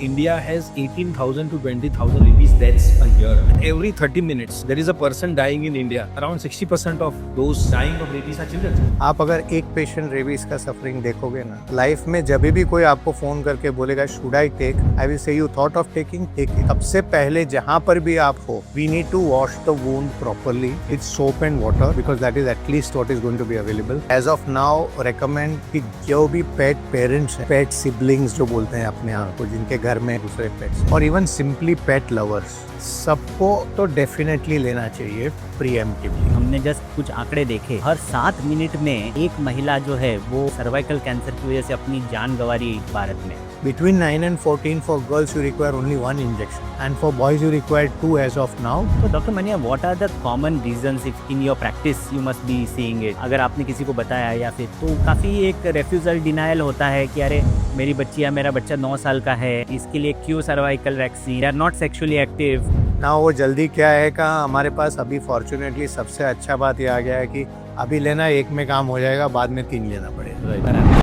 India has 18,000 to 20,000 rabies deaths a year. Every 30 minutes, there is a person dying in India. Around 60% of those dying of rabies are children. आप अगर एक patient rabies का suffering देखोगे ना, life में जब भी कोई आपको फोन करके बोलेगा should I take, I will say you thought of taking, take it. सबसे पहले जहां पर भी आप हो, we need to wash the wound properly with soap and water, because that is at least what is going to be available. As of now recommend कि जो भी पेट पेरेंट्स हैं, पेट सिबलिंग्स जो बोलते हैं अपने आप को, जिनके घर में दूसरे पेट्स, और इवन सिंपली पेट लवर्स, सबको तो डेफिनेटली लेना चाहिए प्रीएम्प्टिवली। हमने जस्ट कुछ आंकड़े देखे, हर 7 मिनट में एक महिला जो है वो सर्वाइकल कैंसर की वजह से अपनी जान गंवा रही है भारत में। Between 9 and 14 for girls you require only 1 injection, and for boys you require 2 as of now. तो doctor Mania, what are the common reasons if in your practice you must be seeing it? अगर आपने किसी को बताया या फिर, तो काफी एक रेफ्यूजल डिनायल होता है कि अरे मेरी बच्ची या मेरा बच्चा 9 साल का है, इसके लिए क्यों cervical vaccine, they are not sexually active. ना वो जल्दी क्या है का हमारे पास अभी फॉर्चुनेटली सबसे अच्छा बात ये आ गया है कि अभी लेना एक में काम हो जाएगा, बाद में 3 लेना पड़ेगा।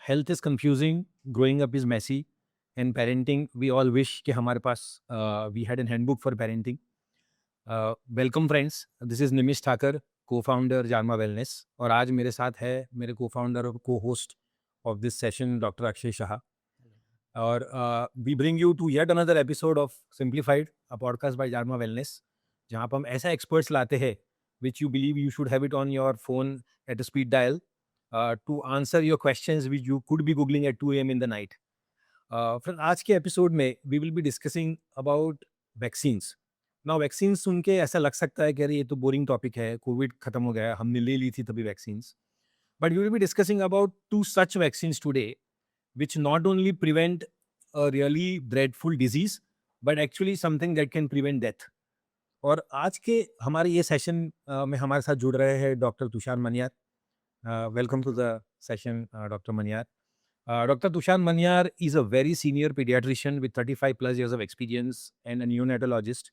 Health is confusing, growing up is messy, and parenting, we all wish कि हमारे पास we had a handbook for parenting. Welcome friends, this is Nimish Thakar, co-founder Jarma Wellness, और आज मेरे साथ है मेरे co-founder और co-host of this session doctor Akshay Shah. और we bring you to yet another episode of Simplified, a podcast by Jarma Wellness, जहाँ पर हम ऐसा experts लाते हैं which you believe you should have it on your phone at a speed dial to answer your questions which you could be googling at 2 a.m. in the night. Friend, आज के episode में we will be discussing about vaccines. Now vaccines सुन के ऐसा लग सकता है कि अरे ये तो बोरिंग टॉपिक है, कोविड खत्म हो गया, हमने ले ली थी तभी vaccines. But we will be discussing about 2 such vaccines today which not only prevent a really dreadful disease but actually something that can prevent death. और आज के हमारे ये सेशन में हमारे साथ जुड़ रहे हैं doctor Tushar Maniyar. Welcome to the session, Dr. Manyar. Dr. Tushar Manyar is a very senior pediatrician with 35 plus years of experience and a neonatologist.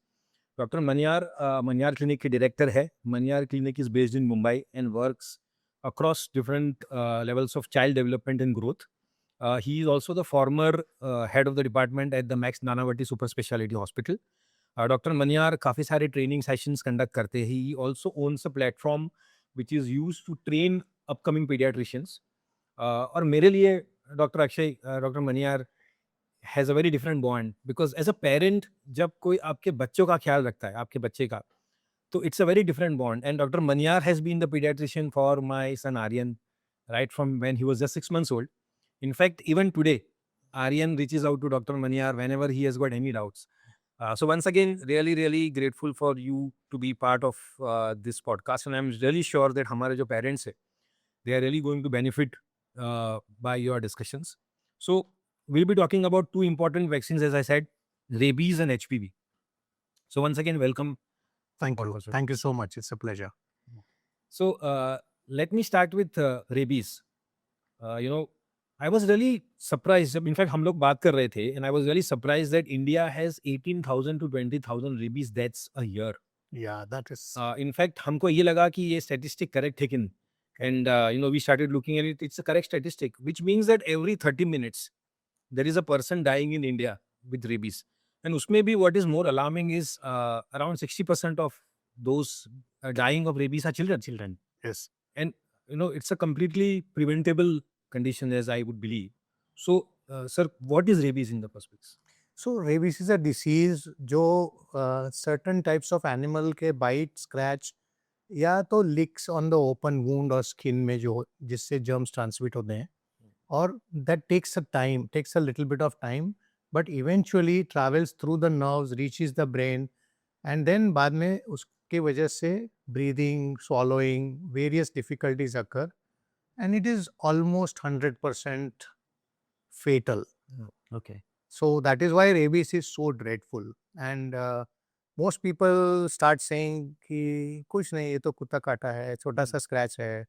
Dr. Manyar, Manyar Clinic के director है. Manyar Clinic is based in Mumbai and works across different levels of child development and growth. He is also the former head of the department at the Max Nanavati Super Speciality Hospital. Dr. Manyar काफ़ी सारे training sessions conduct करते हैं. He also owns a platform which is used to train upcoming pediatricians. और मेरे लिए doctor Akshay, doctor Maniar has a very different bond, because as a parent जब कोई आपके बच्चों का ख्याल रखता है, आपके बच्चे का, तो it's a very different bond. And doctor Maniar has been the pediatrician for my son Aryan right from when he was just 6 months old. In fact, even today, Aryan reaches out to Dr. Manyar whenever he has got any doubts. So once again, really, really grateful for you to be part of this podcast, and I'm really sure that हमारे जो parents हैं, they are really going to benefit by your discussions. So we'll be talking about 2 important vaccines, as I said, rabies and HPV. So once again, welcome. Thank you. Thank you so much. It's a pleasure. So let me start with rabies. You know, I was really surprised. In fact, हम लोग बात कर रहे थे, and I was really surprised that India has 18,000 to 20,000 rabies deaths a year. Yeah, that is. In fact, हमको ये लगा कि ये statistic correct है कि नहीं. And you know, we started looking at it. It's a correct statistic, which means that every 30 minutes there is a person dying in India with rabies. And उसमें भी what is more alarming is around 60% of those dying of rabies are children. Yes. And you know, it's a completely preventable condition, as I would believe. So, sir, what is rabies in the first place? So rabies is a disease जो certain types of animal के bite, scratch या तो licks on the open wound और skin में जो जिससे germs transmit होते हैं, और that takes a little bit of time, but eventually travels through the nerves, reaches the brain, and then बाद में उसके वजह से breathing, swallowing, various difficulties occur, and it is almost 100% fatal. Okay. So that is why rabies is so dreadful, and most people start saying कि कुछ नहीं, ये तो कुत्ता काटा है, छोटा सा scratch है,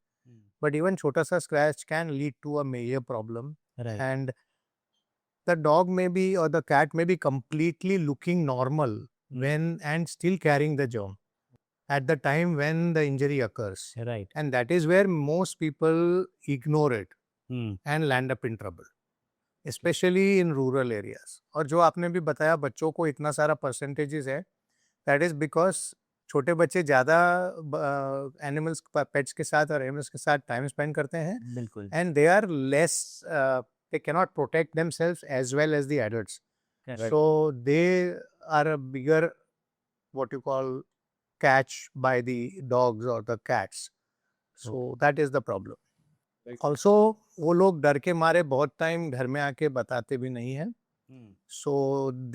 but even छोटा सा scratch can lead to a major problem, Right. and the dog may be or the cat may be completely looking normal when and still carrying the germ at the time when the injury occurs, Right. and that is where most people ignore it. and land up in trouble, especially in rural areas. और जो आपने भी बताया बच्चों को इतना सारा percentages है, that is because छोटे बच्चे ज़्यादा एनिमल्स पेट्स के साथ और एनिमल्स के साथ टाइम स्पेंड करते हैं बिल्कुल and they are less they cannot protect themselves as well as the adults. Correct. So they are a bigger what you call catch by the dogs or the cats. So that is the problem. Right. Also वो लोग डर के मारे बहुत time घर में आके बताते भी नहीं है. So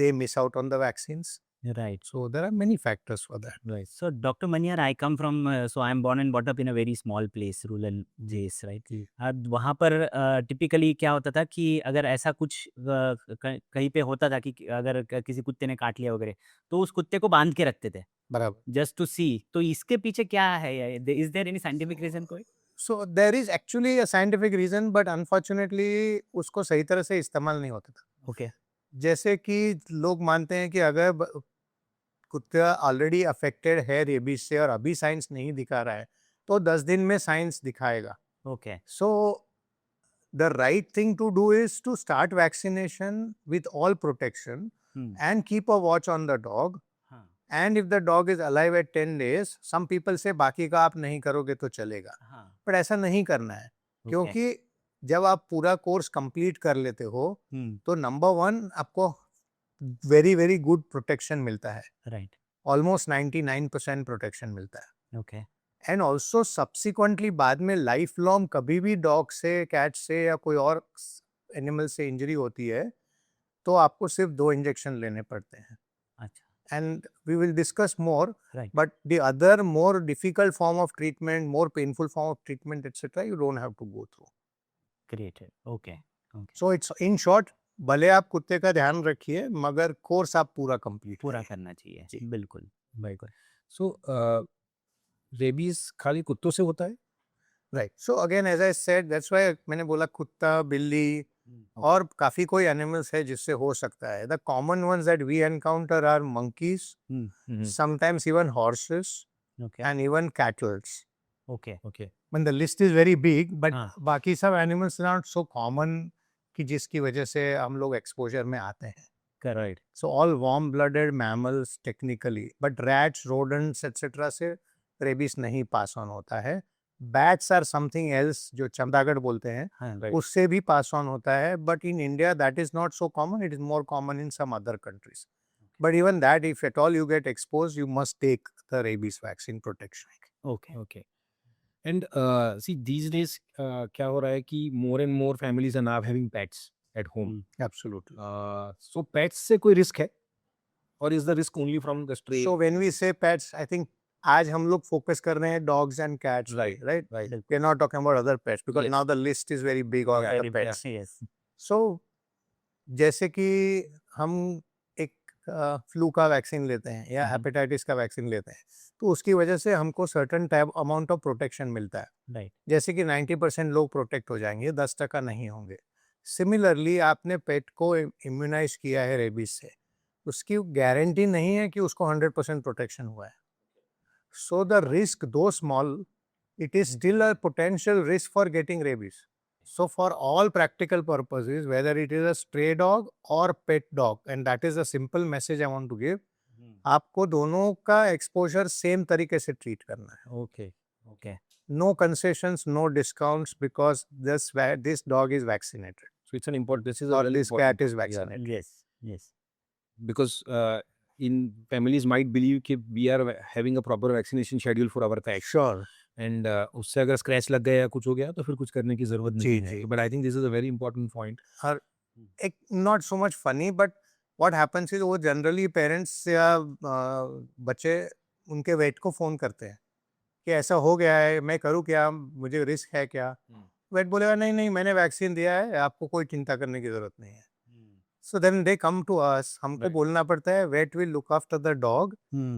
they miss out on the vaccines. right. So there are many factors for that. Right. So, Dr. Manyar, I come from, so I'm born and brought up in a very small place, rural JS, right? जी. वहाँ पर typically क्या होता था कि अगर ऐसा कुछ कहीं पे होता था कि अगर किसी कुत्ते ने काट लिया वगैरह, तो उस कुत्ते को बांध के रखते थे बराबर. Just to see. तो इसके पीछे क्या है? Is there any scientific reason कोई? So there is actually a scientific reason, but unfortunately उसको सही तरह से इस्तेमाल नहीं होता था. ओके. जैसे कि लोग मानते हैं कि अगर कुत्ता ऑलरेडी अफेक्टेड है रेबीज से और अभी साइंस नहीं दिखा रहा है तो 10 दिन में साइंस दिखाएगा. Okay. So the right thing to do is to start vaccination with all protection and keep a watch on the dog. And if the dog is alive at 10 days, some people say बाकी का आप नहीं करोगे तो चलेगा, पर ऐसा नहीं करना है. क्योंकि जब आप पूरा कोर्स कंप्लीट कर लेते हो तो नंबर 1 आपको वेरी वेरी गुड प्रोटेक्शन मिलता है. राइट. ऑलमोस्ट 99% प्रोटेक्शन मिलता है. ओके. एंड ऑल्सो सब्सिक्वेंटली बाद में लाइफ लॉन्ग कभी भी डॉग से, कैट से या कोई और एनिमल से इंजरी होती है तो आपको सिर्फ 2 इंजेक्शन लेने पड़ते हैं. अच्छा. And we will discuss more. Right. But the other more difficult form of treatment, more painful form of treatment, etc., you don't have to go through. Great. Okay. Okay. So it's in short, भले आप कुत्ते का ध्यान रखिए मगर course आप पूरा complete पूरा करना चाहिए. जी. बिल्कुल. बिल्कुल. सो रेबीज खाली कुत्तों से होता है? Right. So again as I said that's why मैंने बोला कुत्ता, बिल्ली और काफी कोई एनिमल्स है जिससे हो सकता है. The common ones that we encounter are monkeys, sometimes even horses Okay. and even cattle. Okay. Okay. When the list is very big, but हाँ. बाकी सब animals are not so common कि जिसकी वजह से हम लोग एक्सपोजर में आते हैं. Correct. So all warm blooded mammals technically, but rats, rodents etcetera से रेबीज नहीं पास ऑन होता है. बैट्स आर समथिंग एल्स जो चमगादड़ बोलते हैं, हाँ. Right. उससे भी पास ऑन होता है. But in India that is not so common. It is more common in some other countries. But even that if at all you get expose you must take the rabies vaccine protection. Okay. Okay. And see, these days क्या हो रहा है कि more and more families are now having pets at home. Absolutely. So pets से कोई risk है? Or is the risk only from the stray? So when we say pets, I think आज हम लोग फोकस कर रहे हैं dogs and cats, Right. right? Right. We are not talking about other pets because Yes. now the list is very big on Yeah, the pets. Yes. So जैसे कि हम एक फ्लू का वैक्सीन लेते हैं या हेपेटाइटिस का वैक्सीन लेते हैं तो उसकी वजह से हमको certain type amount of protection मिलता है. Right. जैसे कि 90% लोग प्रोटेक्ट हो जाएंगे, 10% नहीं होंगे. सिमिलरली आपने पेट को इम्यूनाइज किया है रेबीज से, उसकी गारंटी नहीं है कि उसको 100% प्रोटेक्शन हुआ है. सो द रिस्क दो small, it is still a potential risk for getting rabies. So for all practical purposes, whether it is a stray dog or pet dog, and that is a simple message I want to give, आपको दोनों का exposure same तरीके से treat करना है. Okay. Okay. No concessions, no discounts because this dog is vaccinated So it's an important. This is a or very this important cat is point, yeah. vaccinated. Yes. Yes. Because in families might believe कि we are having a proper vaccination schedule for our pets. Sure. And उससे अगर scratch लग गया या कुछ हो गया तो फिर कुछ करने की जरूरत नहीं जी, है. जी. But I think this is a very important point. और एक not so much funny, but what happens is वो generally parents या बच्चे उनके वेट को फ़ोन करते हैं कि ऐसा हो गया है, मैं करूँ क्या, मुझे रिस्क है क्या. वेट बोलेगा नहीं नहीं मैंने वैक्सीन दिया है, आपको कोई चिंता करने की ज़रूरत नहीं है. So then they come to us, हमको Right. बोलना पड़ता है vet will look after the dog,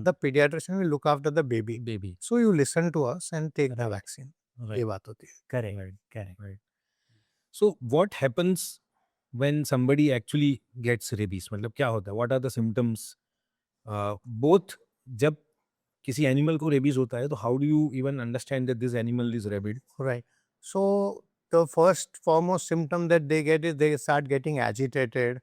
the pediatrician will look after the baby. Baby. So you listen to us and take the vaccine. Right. ये बात होती है. Correct. Right. Correct. Right. So what happens when somebody actually gets rabies? मतलब क्या होता है? What are the symptoms? Both जब किसी animal को rabies होता है तो how do you even understand that this animal is rabid? Right. So the first foremost symptom that they get is they start getting agitated.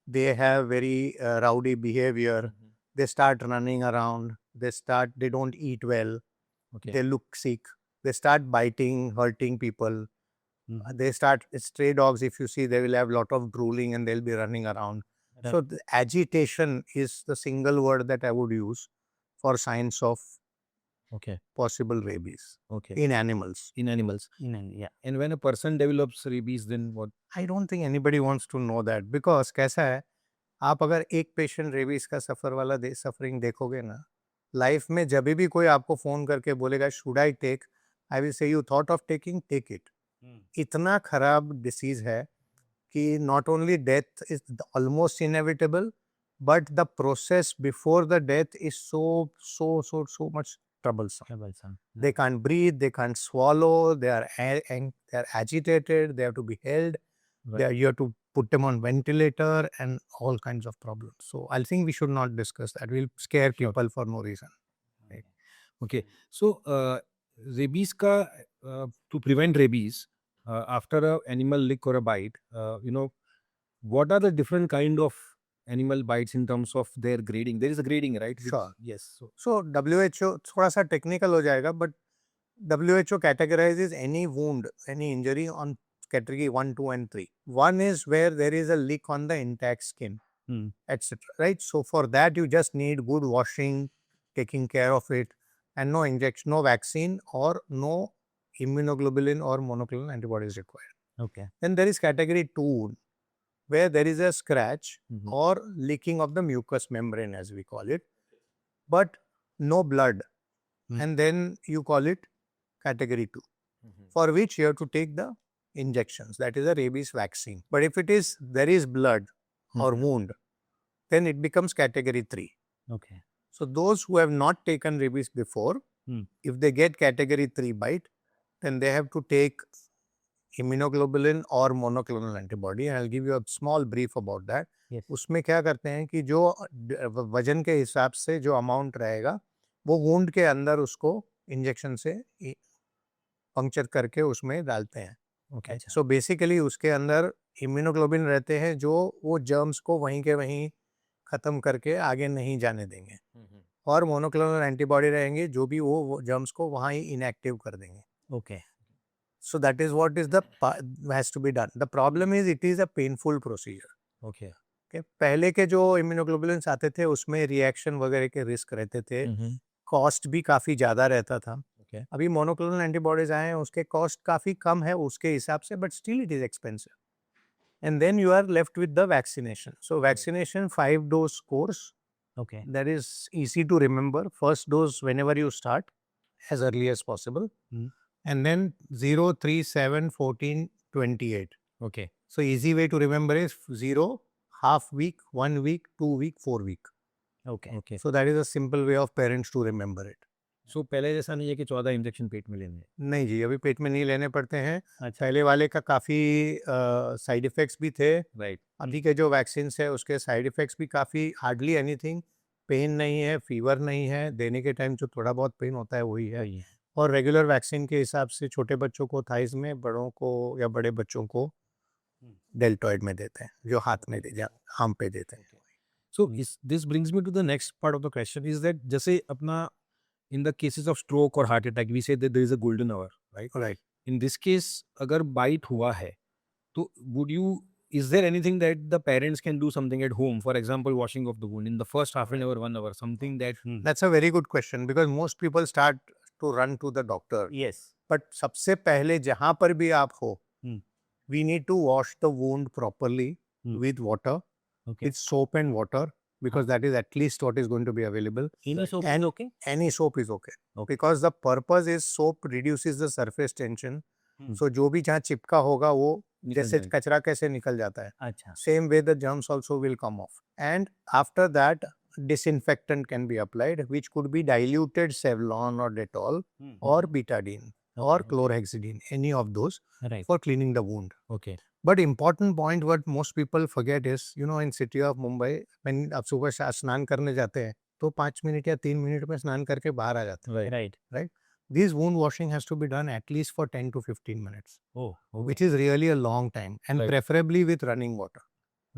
They have very rowdy behavior. They start running around. They don't eat well. Okay. They look sick. They start biting, hurting people. Mhm. They start, stray dogs, if you see, they will have a lot of drooling and they'll be running around. Right. So the agitation is the single word that I would use for signs of Okay. possible rabies Okay. in animals. In animals. Yeah. And when a person develops rabies, then what? I don't think anybody wants to know that because कैसा है, आप अगर एक patient rabies का सफर वाला suffering देखोगे ना, life में जब भी कोई आपको फोन करके बोलेगा should I take, I will say you thought of taking, take it. इतना खराब डिसीज है कि not only death is almost inevitable, but the process before the death is so much troublesome. They can't breathe, they can't swallow, they are agitated, they have to be held, you have to put them on ventilator and all kinds of problems. So I think we should not discuss that. We'll scare people for no reason. Okay. So rabies ka to prevent rabies after a animal lick or a bite, what are the different kind of animal bites in terms of their grading? There is a grading, right? Sure. Yes. So WHO थोड़ा सा technical हो जाएगा, but WHO categorizes any wound, any injury on category 1, 2 and 3. One is where there is a leak on the intact skin, etc. Right? So for that you just need good washing, taking care of it, and no injection, no vaccine or no immunoglobulin or monoclonal antibodies required. Okay. Then there is category 2 wound, where there is a scratch or leaking of the mucous membrane, as we call it, but no blood. And then you call it category 2, for which you have to take the injections. That is a rabies vaccine. But if there is blood or wound, then it becomes category 3. Okay. So those who have not taken rabies before, if they get category 3 bite, then they have to take immunoglobulin और monoclonal antibody. I'll give you a small brief about that. Yes. उसमें क्या करते हैं कि जो वजन के हिसाब से जो अमाउंट रहेगा वो वुंड के अंदर उसको इंजेक्शन से पंक्चर करके उसमें डालते हैं. Okay. सो बेसिकली उसके अंदर इम्यूनोग्लोबिन रहते हैं जो वो जर्म्स को वहीं के वहीं खत्म करके आगे नहीं जाने देंगे, और मोनोक्लोनल एंटीबॉडी रहेंगे जो भी वो जर्म्स को वहाँ ही इनएक्टिव कर देंगे. Okay. So that is what is has to be done. The problem is it is a painful procedure. Okay. Okay. पहले के जो इम्यूनोग्लोबुलिन्स आते थे उसमें रिएक्शन वगैरह के रिस्क रहते थे, कॉस्ट भी काफ़ी ज़्यादा रहता था. Okay. अभी मोनोक्लोनल एंटीबॉडीज आए हैं, उसके कॉस्ट काफ़ी कम है उसके हिसाब से, but still it is expensive. And then you are left with the vaccination. So vaccination 5 dose course. Okay. That is easy to remember. First dose whenever you start, as early as possible. And then 0, 3, 7, 14, 28. Okay. So easy way to remember is 0, half week, 1 week, 2 week, 4 week. Okay. Okay. So that is a simple way of parents to remember it. So पहले जैसा नहीं है कि 14 injection पेट में लेने हैं. नहीं जी, अभी पेट में नहीं लेने पड़ते हैं. अच्छा. पहले वाले का काफ़ी साइड इफ़ेक्ट्स भी थे. Right. अभी के जो वैक्सीन है उसके साइड इफ़ेक्ट्स भी काफ़ी, हार्डली एनीथिंग. पेन नहीं है, फीवर नहीं है, देने के टाइम जो थोड़ा बहुत पेन होता है वही है. और रेगुलर वैक्सीन के हिसाब से छोटे बच्चों को थाइस में, बड़ों को या बड़े बच्चों को डेल्टॉइड में देते हैं, जो हाथ में आर्म पे देते हैं. So this brings me to the next part of the question is that जैसे अपना in the cases of stroke or heart attack we say that there is a golden hour, right? Right. In this case अगर bite हुआ है तो is there anything that the parents can do something at home, for example washing of the wound in the first half an hour, 1 hour, something that That's a very good question because most people start to run to the doctor. Yes. But सबसे पहले जहाँ पर भी आप हो, we need to wash the wound properly with water, Okay. with soap and water, because that is at least what is going to be available. Any soap And is okay? Any soap is okay. Okay. Because the purpose is soap reduces the surface tension. So जो भी जहाँ चिपका होगा वो जैसे जाएगा. कचरा कैसे निकल जाता है, अच्छा. same way the germs also will come off. And after that disinfectant can be applied, which could be diluted Savlon or Dettol or betadine or chlorhexidine, any of those, Right. for cleaning the wound. okay. But important point what most people forget is, in city of Mumbai, when आप सुबह स्नान करने जाते हैं तो 5 minute या 3 minute में स्नान करके बाहर आ जाते हैं. Right. Right? this wound washing has to be done at least for 10 to 15 minutes, Oh, which is really a long time, and Right. preferably with running water.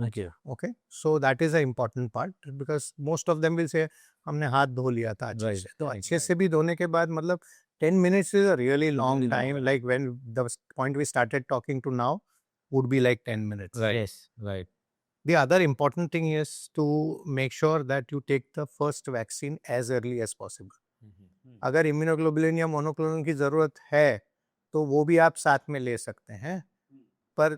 okay. Okay, so that is an important part, because most of them will say हमने हाथ धो लिया था अच्छे Right. से, तो अच्छे से भी धोने के बाद मतलब 10 minutes is a really long Really long time, time. like when the point we started talking to now would be like 10 minutes. Right. Yes. Right. The other important thing is to make sure that you take the first vaccine as early as possible. अगर immunoglobulin या monoclonal की ज़रूरत है तो वो भी आप साथ में ले सकते हैं, पर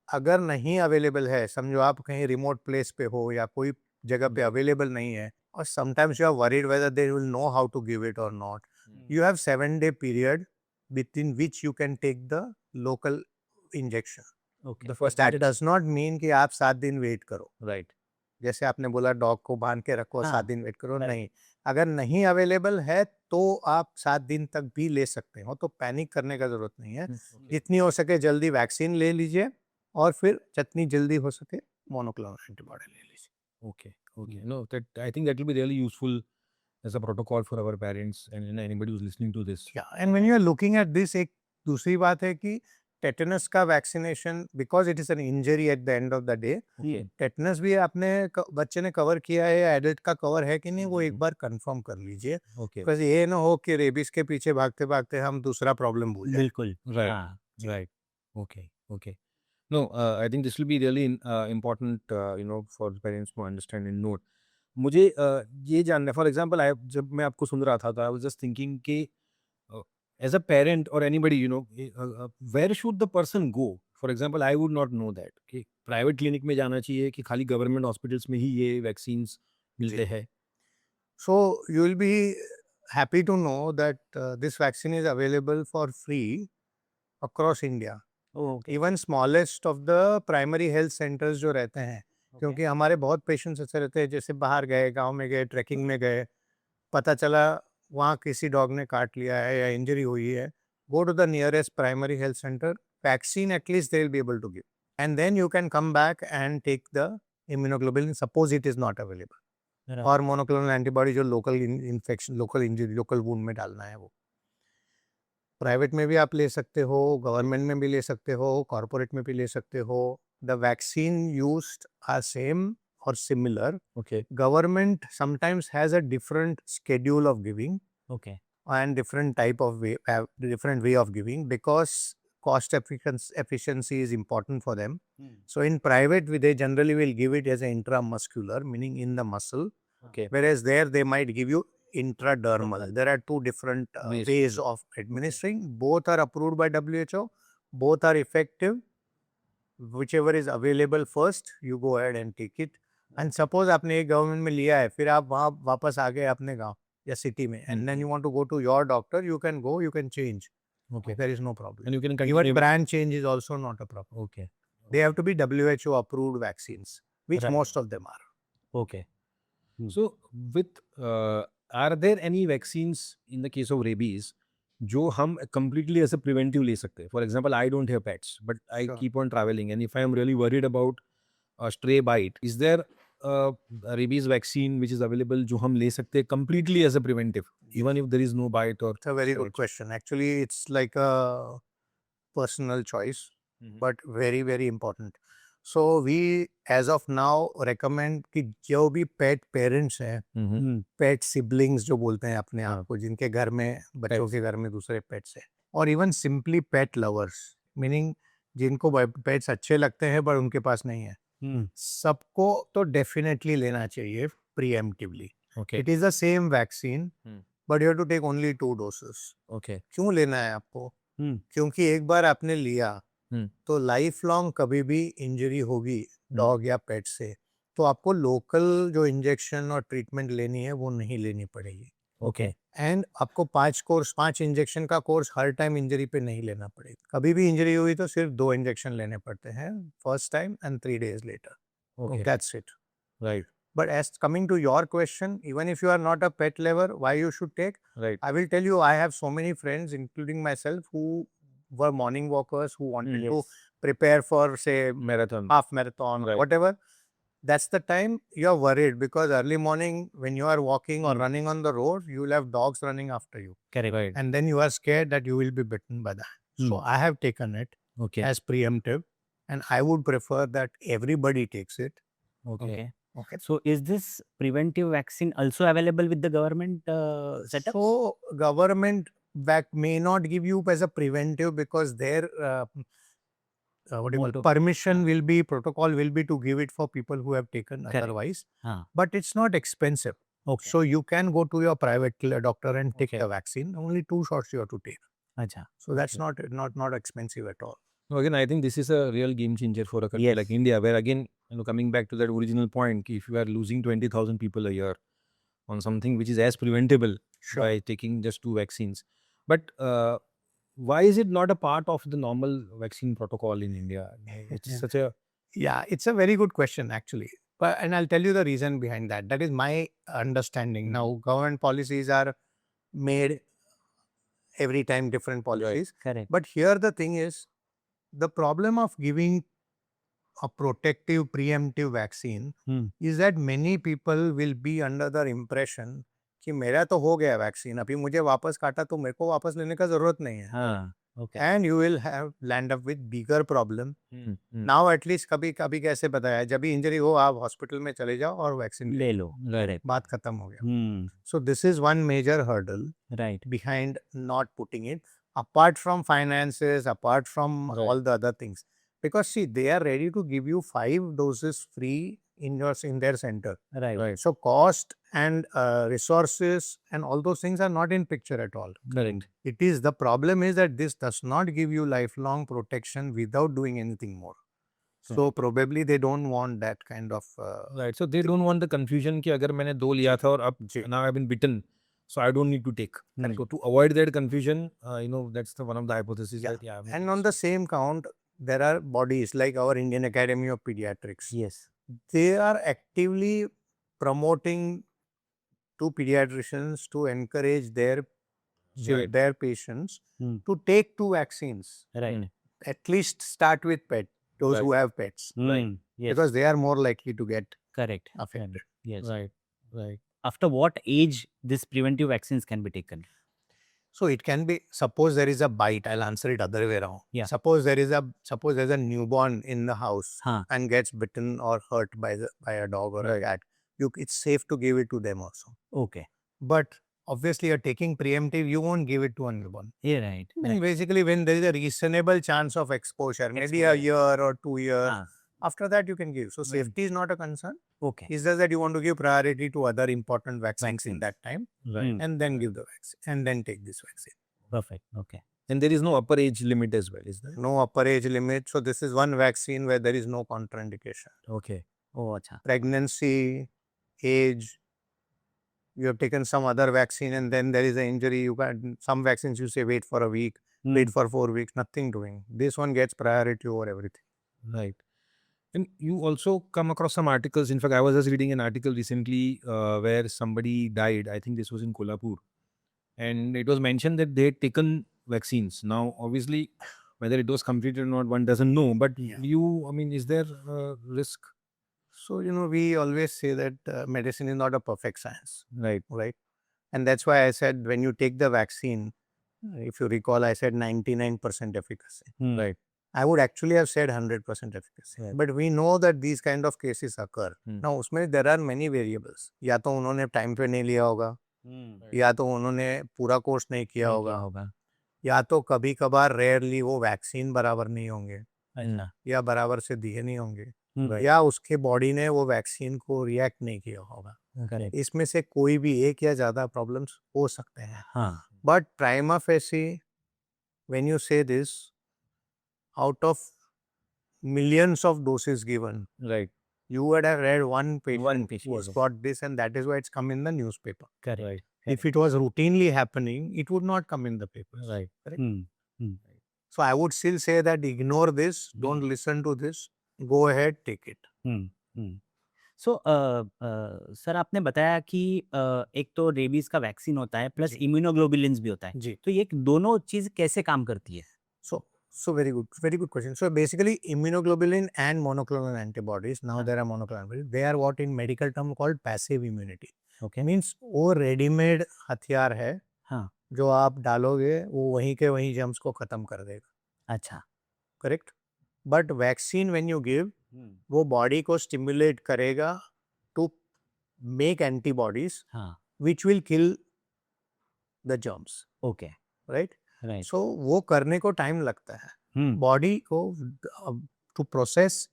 अगर नहीं अवेलेबल है, समझो आप कहीं रिमोट प्लेस पे हो या कोई जगह पे अवेलेबल नहीं है, और sometimes you are worried whether they will know how to give it और not, you have 7-day period within which you can take the local injection. Okay. The first That does not mean कि आप 7 दिन wait करो, Right. जैसे आपने बोला dog को बांध के रखो हाँ, 7 दिन वेट करो, right. नहीं, अगर नहीं अवेलेबल है तो आप 7 दिन तक भी ले सकते हो, तो पैनिक करने का जरूरत नहीं है, जितनी हो सके जल्दी वैक्सीन ले लीजिए और फिर जितनी जल्दी हो सके मोनोक्लोनल एंटीबॉडी ले लीजिए. Okay. Okay. No, that I think that will be really useful as a protocol for our parents and anybody who's listening to this. Yeah, and when you are looking at this, एक दूसरी बात है कि tetanus का vaccination, because it is an injury at the end of the day, Okay. Tetanus भी आपने बच्चे ने कवर किया है या एडल्ट का कवर है कि नहीं, वो एक बार कंफर्म कर लीजिए, Okay. बिकॉज ये ना हो कि रेबीज के पीछे भागते भागते हम दूसरा प्रॉब्लम भूल जाए. बिल्कुल. Right. हाँ. Right. Okay. Okay. No, I think this will be really important, for parents to understand and note. मुझे ये जानना है, फॉर एग्जाम्पल जब मैं आपको सुन रहा था तो आई वाज जस्ट थिंकिंग कि एज अ पेरेंट और anybody where should the person go. For example I would not know that कि प्राइवेट क्लिनिक में जाना चाहिए कि खाली गवर्नमेंट हॉस्पिटल्स में ही ये वैक्सीन्स मिलते हैं. So you will be happy to know that this vaccine is available for free across India. Okay. Even smallest of the primary health centres जो रहते हैं, क्योंकि हमारे बहुत पेशेंट्स ऐसे रहते हैं जैसे बाहर गए, गांव में गए, ट्रैकिंग में गए, पता चला वहाँ किसी डॉग ने काट लिया है या इंजरी हुई है, go to the nearest primary health centre, vaccine at least they will be able to give, and then you can come back and take the immunoglobulin suppose it is not available, Right. और monoclonal antibody जो local infection, local injury, local wound में डालना है, वो private में भी आप ले सकते हो, गवर्नमेंट में भी ले सकते हो, कॉर्पोरेट में भी ले सकते हो. The vaccine used are same और similar. Okay. Government sometimes has a different schedule of giving Okay. and different type of way, different way of giving, because cost efficiency is important for them. So in private, they generally will give it as an intramuscular, meaning in the muscle, Okay. whereas there they might give you intradermal. There are two different Ways. ways of administering. Both are approved by WHO. Both are effective. Whichever is available first, you go ahead and take it. And suppose आपने एक government में लिया है, फिर आप वहाँ वापस आ गए अपने गांव या सिटी में, and then you want to go to your doctor, you can go, you can change. Okay. There is no problem. And you can Even continue. brand change is also not a problem. Okay. They have to be WHO approved vaccines, which Right. most of them are. Okay. So with are there any vaccines in the case of rabies जो हम completely as a preventive ले सकते हैं? For example, I don't have pets, but I Sure. keep on traveling, and if I am really worried about a stray bite, is there a rabies vaccine which is available जो हम ले सकते हैं completely as a preventive, even if there is no bite or? It's a very good question. Actually, it's like a personal choice, but very, very important. So we, as of now, recommend कि जो भी pet parents हैं, Mm-hmm. पेट siblings जो बोलते हैं अपने हाँ. आप को, जिनके घर में, बच्चों Pets. के घर में दूसरे पेट्स हैं, और इवन सिंपली पेट लवर्स, मीनिंग जिनको पेट्स अच्छे लगते हैं पर उनके पास नहीं है, सबको तो डेफिनेटली लेना चाहिए preemptively. Okay. It is the same vaccine, but you have to take only 2 doses. Okay. क्यों लेना है आपको? Hmm. क्योंकि एक बार आपने लिया हम्म. तो लाइफ लॉन्ग कभी भी इंजरी होगी डॉग या पेट से, तो आपको लोकल जो इंजेक्शन और ट्रीटमेंट लेनी है वो नहीं लेनी पड़ेगी. Okay. एंड आपको 5 इंजेक्शन का कोर्स हर टाइम इंजरी पे नहीं लेना पड़ेगा. कभी भी इंजरी हुई तो सिर्फ 2 इंजेक्शन लेने पड़ते हैं, first time and 3 days later. Okay. That's it. Right. But as coming to your question, even if you are not a pet lover, why you should take? Right. I will tell you, I have so many friends, including myself, who were morning walkers, who wanted to Yes. prepare for, say, Marathon. half marathon, Right. whatever. that's the time you're worried, because early morning when you are walking or Hmm. running on the road, you will have dogs running after you. Correct. Right. And then you are scared that you will be bitten by that. So Hmm. I have taken it Okay. as preemptive, and I would prefer that everybody takes it. Okay. Okay. Okay. So is this preventive vaccine also available with the government setup? So government may not give you as a preventive, because their what do you call Motto. permission will be, protocol will be to give it for people who have taken Correct. otherwise. हाँ. But it's not expensive. Okay. So you can go to your private doctor and take Okay. the vaccine. Only 2 shots you have to take. अच्छा. So that's Okay. not expensive at all. So again, I think this is a real game changer for a country like Yes. India, where again, coming back to that original point, if you are losing 20,000 people a year on something which is as preventable Sure. by taking just 2 vaccines. But why is it not a part of the normal vaccine protocol in India? It's Yeah. such a Yeah, it's a very good question actually. And I'll tell you the reason behind that. That is my understanding. Now, government policies are made every time, different policies. Correct. But here the thing is, the problem of giving a protective preemptive vaccine Hmm. is that many people will be under the impression कि मेरा तो हो गया vaccine, अभी मुझे वापस काटा तो मेरे को वापस लेने का जरूरत नहीं है. हाँ. Okay. And you will land up with bigger problem. Now at least कभी कभी कैसे बताया, जब भी इंजरी हो आप हॉस्पिटल में चले जाओ और वैक्सीन ले लो. Correct. बात खत्म हो गया. Hmm. So this is one major hurdle Right. behind not putting it, apart from finances, apart from Right. all the other things. Because see, they are ready to give you 5 doses free in their center. Right. right. So cost and resources and all those things are not in picture at all. Correct. It is, the problem is that this does not give you lifelong protection without doing anything more. So probably they don't want that kind of Right. So they don't want the confusion कि अगर मैंने 2 लिया था और अब जी. now I've been bitten, so I don't need to take. Correct. So to avoid that confusion, that's one of the hypotheses. Yeah. That, And on the same count, there are bodies like our Indian Academy of Pediatrics. Yes. They are actively promoting to pediatricians to encourage their Right. their patients Hmm. to take 2 vaccines. Right. At least start with those Right. who have pets, Hmm. Yes. because they are more likely to get Correct. affected. Yes. Right. Right. After what age this preventive vaccines can be taken? So it can be, suppose there is a bite, I'll answer it other way around. Yeah. Suppose there's a newborn in the house हाँ. and gets bitten or hurt by a dog or a cat. It's safe to give it to them also. Okay. But obviously you're taking preemptive, you won't give it to a newborn. Yeah. Right. And basically when there is a reasonable chance of exposure, maybe a year or 2 years, हाँ. after that you can give. So safety is not a concern. Okay. It's just that you want to give priority to other important vaccines in that time, Right. Hmm. and then give the vaccine and then take this vaccine. Perfect. Okay. And there is no upper age limit as well, is there? No upper age limit. So this is one vaccine where there is no contraindication. Okay. Oh, अच्छा. Pregnancy, age, you have taken some other vaccine and then there is an injury. You can, some vaccines you say wait for a week, wait for 4 weeks, nothing doing. This one gets priority over everything. Right. And you also come across some articles. In fact, I was just reading an article recently where somebody died. I think this was in Kolhapur. And it was mentioned that they had taken vaccines. Now, obviously, whether it was completed or not, one doesn't know. But Yeah. is there a risk? So, we always say that medicine is not a perfect science, Right. right? And that's why I said when you take the vaccine, if you recall, I said 99% efficacy. Hmm. Right. I would actually have said 100% efficacy. Right. But we know that these kind of cases occur. Hmm. Now, उसमें there are many variables. या तो उन्होंने time पे नहीं लिया होगा, या तो उन्होंने पूरा कोर्स नहीं किया होगा, या तो कभी कभार रेयरली वो वैक्सीन बराबर नहीं होंगे, अच्छा. या बराबर से दिए नहीं होंगे, Hmm. या उसके बॉडी ने वो वैक्सीन को रिएक्ट नहीं किया होगा. Correct. इसमें से कोई भी एक या ज़्यादा प्रॉब्लम्स हो सकते हैं. हाँ. But prima facie, when you say this, out of millions of doses given, Right. you would have read one patient patient, who's yes. got this, and that is why it's come in the newspaper. Correct. Right. If it was routinely happening, it would not come in the papers. Right. Hmm. So I would still say that ignore this, don't listen to this, go ahead, take it. So sir आपने बताया कि एक तो rabies का vaccine होता है plus जी। Immunoglobulins भी होता है. जी. तो ये दोनों चीज कैसे काम करती है? So very good question. So basically, immunoglobulin and monoclonal antibodies. Now there are monoclonal antibodies. They are what in medical term called passive immunity. Okay. Means वो रेडीमेड हथियार है हाँ. जो आप डालोगे वो वहीं के वहीं जम्स को खत्म कर देगा. अच्छा. Correct. But vaccine when you give वो बॉडी को स्टिमुलेट करेगा टू मेक एंटीबॉडीज हाँ. Which will kill the germs. Okay. Right. Right. So वो करने को टाइम लगता है. हम्म. बॉडी को to process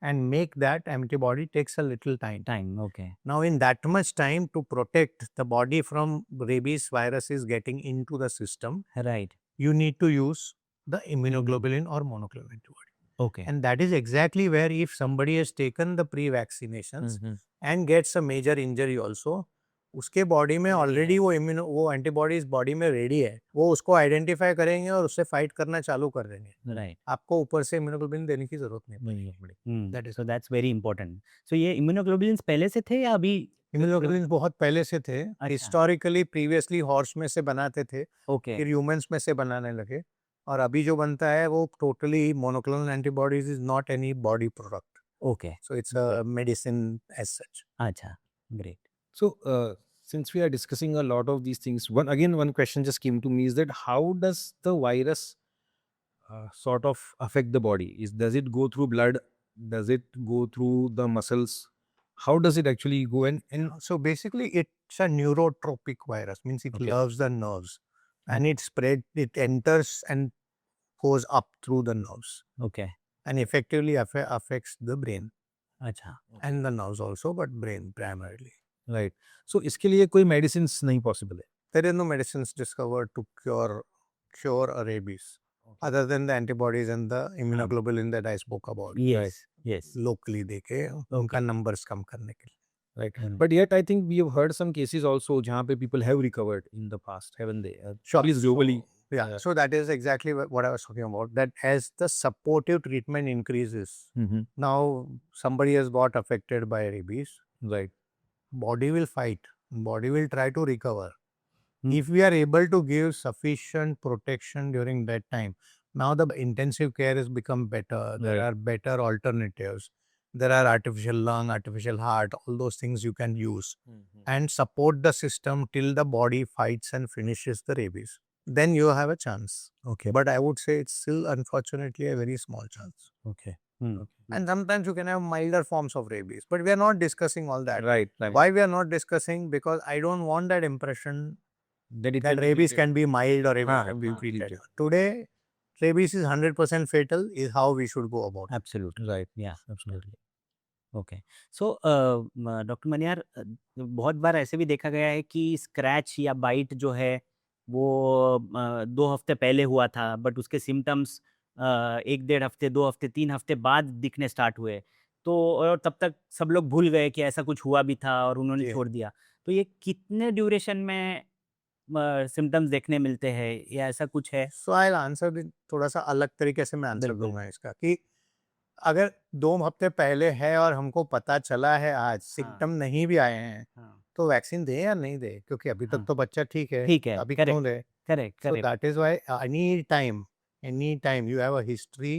and make that antibody takes a little time. Okay. Now in that much time to protect the body from rabies virus is getting into the system, Right. you need to use the immunoglobulin or monoclonal antibody. Okay. And that is exactly where if somebody has taken the pre-vaccinations and gets a major injury also, उसके body में already वो antibodies body में ready है, वो उसको identify करेंगे और उससे फाइट करना चालू कर देंगे. राइट. आपको ऊपर से इम्यूनोग्लोबुलिन देने की जरूरत नहीं पड़ेगी. That is so that's very important. So ये इम्यूनोग्लोबुलिन्स पहले से थे या अभी? इम्यूनोग्लोबुलिन बहुत पहले से थे. हिस्टोरिकली प्रीवियसली हॉर्स में से बनाते थे. ओके. फिर ह्यूमंस में से बनाने लगे और अभी जो बनता है वो totally monoclonal antibodies is not any body product. Okay. So it's a medicine as such. अच्छा. Great. So, since we are discussing a lot of these things, one question just came to me is that how does the virus sort of affect the body? Does it go through blood? Does it go through the muscles? How does it actually go? And So basically it's a neurotropic virus, means it Okay. loves the nerves and it enters and goes up through the nerves okay. and effectively affects the brain अच्छा. and the nerves also, but brain primarily. right. So, इसके लिए कोई medicines नहीं possible है. There is no medicines discovered to cure a rabies other than the antibodies and the immunoglobulin that I spoke about. Yes. Yes. Locally देके उनका numbers कम करने के लिए. Right. But yet, I think we have heard some cases also जहाँ पे people have recovered in the past, haven't they? Sure. At least globally. Yeah, so that is exactly what I was talking about, that as the supportive treatment increases, now somebody has got affected by rabies, Right. body will fight, body will try to recover. If we are able to give sufficient protection during that time, now the intensive care has become better, there Right. are better alternatives, there are artificial lung, artificial heart, all those things you can use and support the system till the body fights and finishes the rabies. Then you have a chance. Okay. But I would say it's still unfortunately a very small chance. Okay. And sometimes you can have milder forms of rabies. But we are not discussing all that. Right. Right. Why we are not discussing? Because I don't want that impression That it that can be rabies treated. can be mild or rabies हाँ, can be हाँ, treated. treated. Today, rabies is 100% fatal is how we should go about it. Absolutely. Right. या. Absolutely. Okay. So doctor Maniyar, बहुत बार ऐसे भी देखा गया है कि स्क्रैच या बाइट जो है वो 2 हफ्ते पहले हुआ था, बट उसके सिम्टम्स 1-1.5 हफ्ते, 2 हफ्ते, 3 हफ्ते बाद दिखने स्टार्ट हुए. तो और तब तक सब लोग भूल गए कि ऐसा कुछ हुआ भी था और उन्होंने जी. छोड़ दिया. तो ये कितने ड्यूरेशन में सिम्टम्स देखने मिलते हैं या ऐसा कुछ है? So I'll answer it थोड़ा सा अलग तरीके से मैं आंसर बिल्कुल. दूंगा इसका कि अगर 2 हफ्ते पहले है और हमको पता चला है आज सिम्टम नहीं भी आए हैं हाँ. तो वैक्सीन दे या नहीं दे, क्योंकि अभी तक हाँ. तो बच्चा ठीक है. ठीक है. अभी करेक्ट. क्यों they? Correct. So correct. that is why any time you have a history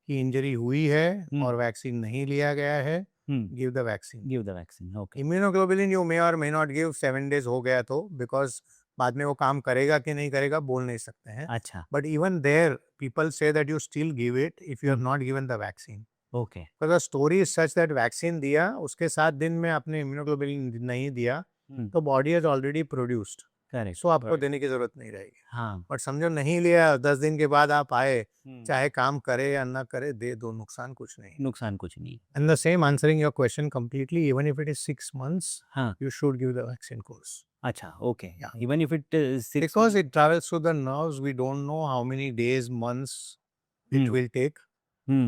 की इंजरी हुई है और वैक्सीन नहीं लिया गया है, give the vaccine. Give the vaccine. Okay. Immunoglobulin you may or may not give 7 days हो गया तो, because बाद में वो काम करेगा कि नहीं करेगा बोल नहीं सकते हैं. अच्छा. But even there people say that you still give it if you have not given the vaccine. Okay. Because the story is such that vaccine दिया उसके 7 दिन में आपने immunoglobulin नहीं दिया तो body has already produced. Correct. So आपको देने की जरूरत नहीं रहेगी. हाँ. बट समझो नहीं लिया 10 दिन के बाद आप आए, चाहे काम करे या ना करे दे दो, नुकसान कुछ नहीं. नुकसान कुछ नहीं. And the same answering your question completely, even if it is 6 months, हाँ. you should give the vaccine course. अच्छा. Okay. Yeah. Even if it Because it travels through the nerves, we don't know how many days, months it will take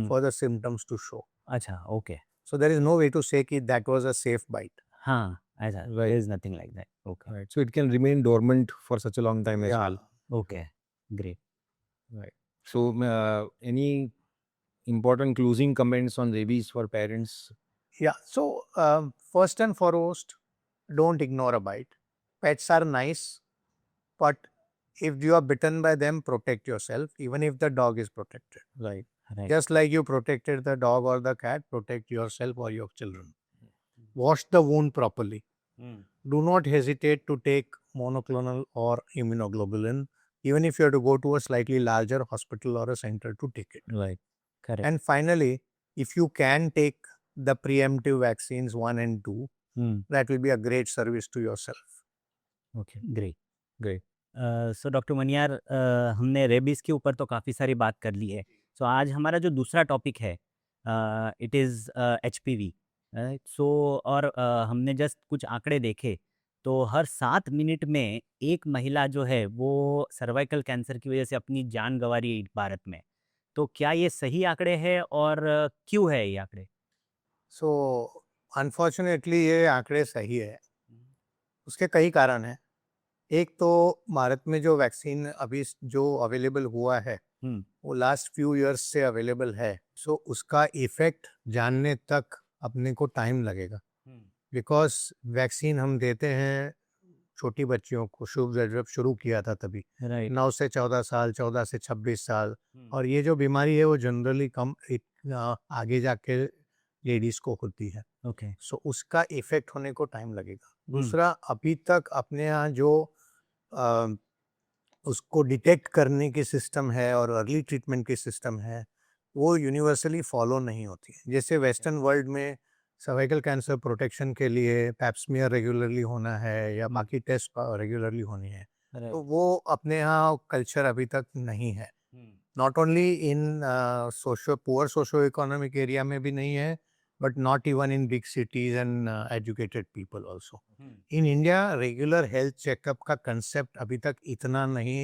for the symptoms to show. अच्छा. Okay. So there is no way to say that that was a safe bite. हाँ. ऐसा. Right. There is nothing like that. Okay. Right. So it can remain dormant for such a long time as Yeah. well. Okay. Great. Right. So any important closing comments on rabies for parents? Yeah. So first and foremost, don't ignore a bite. Pets are nice, but if you are bitten by them, protect yourself, even if the dog is protected. Right. Right. Just like you protected the dog or the cat, protect yourself or your children. Wash the wound properly. Do not hesitate to take monoclonal or immunoglobulin, even if you have to go to a slightly larger hospital or a center to take it. Right. Correct. And finally, if you can take the preemptive vaccines 1 and 2, that will be a great service to yourself. Okay great Great. So doctor Maniyar हमने rabies के ऊपर तो काफ़ी सारी बात कर ली है सो आज हमारा जो दूसरा टॉपिक है इट इज़ HPV सो और हमने जस्ट कुछ आंकड़े देखे तो हर 7 मिनट में एक महिला जो है वो सर्वाइकल कैंसर की वजह से अपनी जान गंवा रही है भारत में तो क्या ये सही आंकड़े हैं और क्यों है ये आंकड़े सो अनफॉर्चुनेटली ये आंकड़े सही है. उसके कई कारण हैं. एक तो भारत में जो वैक्सीन अभी जो अवेलेबल हुआ है वो लास्ट फ्यू इयर्स से अवेलेबल है. सो उसका इफेक्ट जानने तक अपने को टाइम लगेगा, बिकॉज वैक्सीन हम देते हैं छोटी बच्चियों को जब शुरू किया था तभी राइट 9 से 14 साल, 14 से 26 साल. और ये जो बीमारी है वो जनरली कम आगे जाके लेडीज को होती है. ओके सो उसका इफेक्ट होने को टाइम लगेगा. दूसरा, अभी तक अपने यहाँ जो उसको डिटेक्ट करने की सिस्टम है और अर्ली ट्रीटमेंट की सिस्टम है वो यूनिवर्सली फॉलो नहीं होती है. जैसे वेस्टर्न वर्ल्ड में सर्वाइकल कैंसर प्रोटेक्शन के लिए पैप्समियर रेगुलरली होना है या बाकी टेस्ट रेगुलरली होनी है, तो वो अपने यहाँ कल्चर अभी तक नहीं है. Not only in poor socio economic area में भी नहीं है, but not even in big cities and educated people also. In India, regular health checkup का concept अभी तक इतना नहीं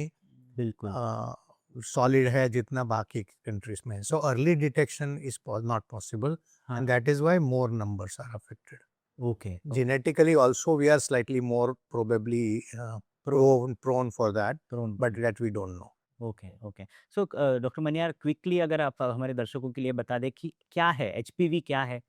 बिल्कुल solid है जितना बाकी countries में. So early detection is not possible, and that is why more numbers are affected. Okay Genetically also we are slightly more probably prone for that, but that we don't know. Okay okay so doctor Maniyar quickly अगर आप हमारे दर्शकों के लिए बता दें कि क्या है HPV क्या है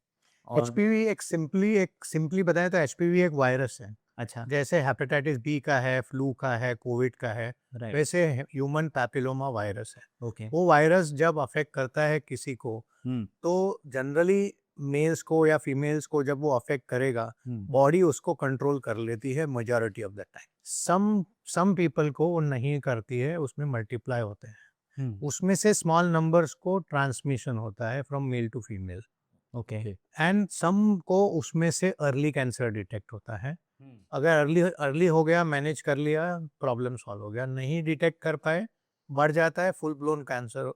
और HPV एक सिंपली बताएं तो HPV एक वायरस है. अच्छा जैसे हेपेटाइटिस बी का है, फ्लू का है, कोविड का है, राइट वैसे ह्यूमन पैपिलोमा वायरस है. ओके वो वायरस जब अफेक्ट करता है किसी को तो जनरली मेल्स को या फीमेल्स को जब वो अफेक्ट करेगा बॉडी उसको कंट्रोल कर लेती है majority of the time. Some people को वो नहीं करती है, उसमें मल्टीप्लाई होते हैं. उसमें से स्मॉल नंबर्स को ट्रांसमिशन होता है from male to female, okay and some को उसमें से अर्ली कैंसर डिटेक्ट होता है. अगर अर्ली हो गया, मैनेज कर लिया, प्रॉब्लम सॉल्व हो गया. नहीं डिटेक्ट कर पाए, बढ़ जाता है, फुल ब्लोन कैंसर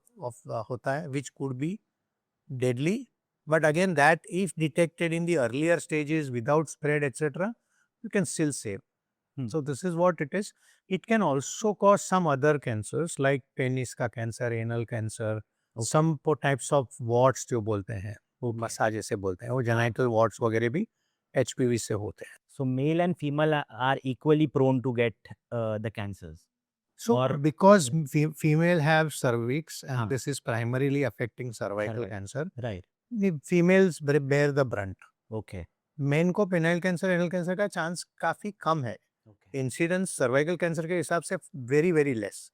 होता है which could be deadly. But again, that if detected in the earlier stages without spread etc, you can still save. So this is what it is. It can also cause some other cancers like penis का cancer, anal cancer, some types of warts जो बोलते हैं, वो massage जैसे बोलते हैं, वो genital warts वगैरह भी HPV से होते हैं. So male and female are equally prone to get the cancers So Or- because female have cervix and हाँ. this is primarily affecting cervical Cervix. cancer, right the females bear the brunt. Okay main को penile cancer, anal cancer का chance काफी कम है. Incidence cervical cancer के हिसाब से very very less,